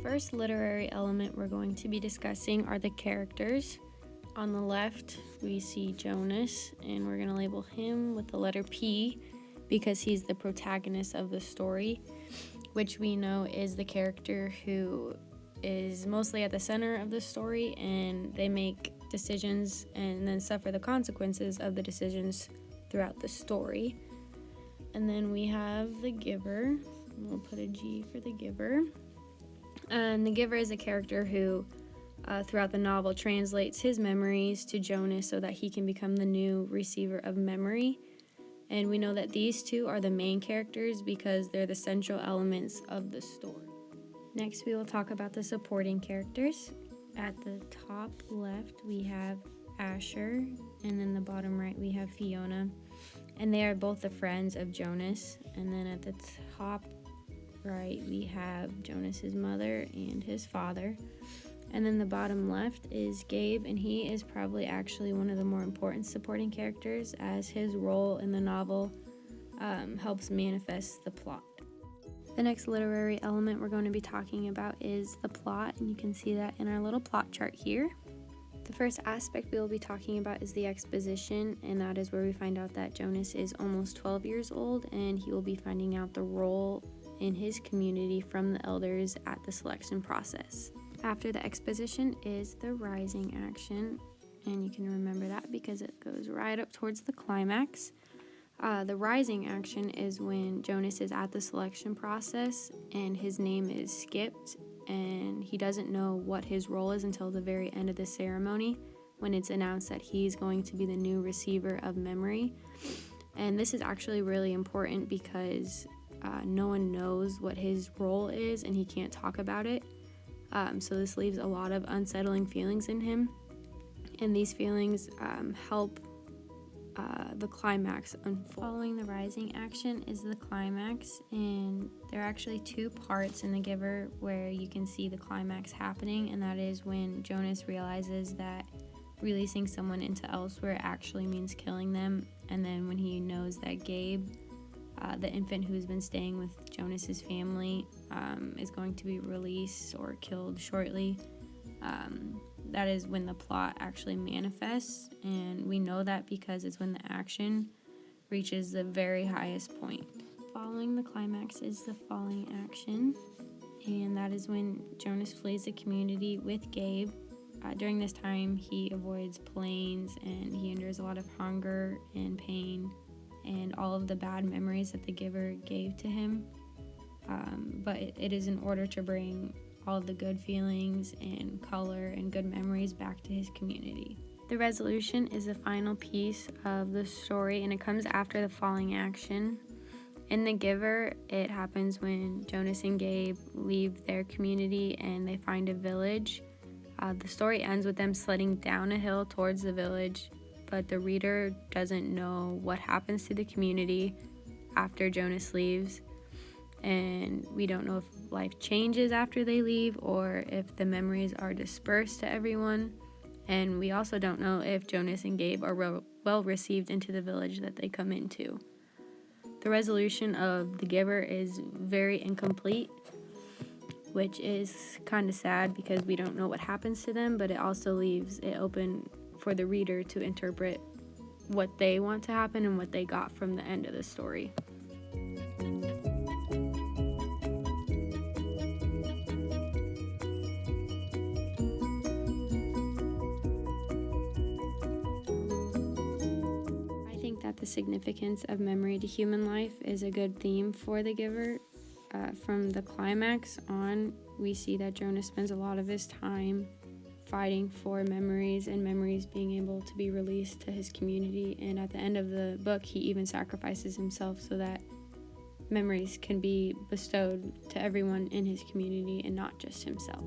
first literary element we're going to be discussing are the characters. On the left, we see Jonas, and we're going to label him with the letter P because he's the protagonist of the story, which we know is the character who is mostly at the center of the story, and they make decisions and then suffer the consequences of the decisions throughout the story. And then we have the giver. We'll put a G for the giver. And the giver is a character who, throughout the novel, translates his memories to Jonas so that he can become the new receiver of memory. And we know that these two are the main characters because they're the central elements of the story. Next, we will talk about the supporting characters. At the top left, we have Asher, and then the bottom right, we have Fiona. And they are both the friends of Jonas. And then at the top right, we have Jonas's mother and his father. And then the bottom left is Gabe, and he is probably actually one of the more important supporting characters, as his role in the novel helps manifest the plot. The next literary element we're going to be talking about is the plot, and you can see that in our little plot chart here. The first aspect we will be talking about is the exposition, and that is where we find out that Jonas is almost 12 years old, and he will be finding out the role in his community from the elders at the selection process. After the exposition is the rising action, and you can remember that because it goes right up towards the climax. The rising action is when Jonas is at the selection process and his name is skipped, and he doesn't know what his role is until the very end of the ceremony when it's announced that he's going to be the new receiver of memory. And this is actually really important because no one knows what his role is and he can't talk about it. So this leaves a lot of unsettling feelings in him. And these feelings help the climax unfold. Following the rising action is the climax, and there are actually two parts in The Giver where you can see the climax happening, and that is when Jonas realizes that releasing someone into elsewhere actually means killing them, and then when he knows that Gabe, the infant who's been staying with Jonas's family, is going to be released or killed shortly. That is when the plot actually manifests, and we know that because it's when the action reaches the very highest point. Following the climax is the falling action, and that is when Jonas flees the community with Gabe. During this time, he avoids planes, and he endures a lot of hunger and pain and all of the bad memories that the giver gave to him. But it is in order to bring all of the good feelings and color and good memories back to his community. The resolution is the final piece of the story, and it comes after the falling action. In The Giver, it happens when Jonas and Gabe leave their community and they find a village. The story ends with them sledding down a hill towards the village, but the reader doesn't know what happens to the community after Jonas leaves. And we don't know if life changes after they leave or if the memories are dispersed to everyone. And we also don't know if Jonas and Gabe are well received into the village that they come into. The resolution of The Giver is very incomplete, which is kind of sad because we don't know what happens to them, but it also leaves it open for the reader to interpret what they want to happen and what they got from the end of the story. The significance of memory to human life is a good theme for The Giver. From the climax on, we see that Jonas spends a lot of his time fighting for memories and memories being able to be released to his community, and at the end of the book he even sacrifices himself so that memories can be bestowed to everyone in his community and not just himself.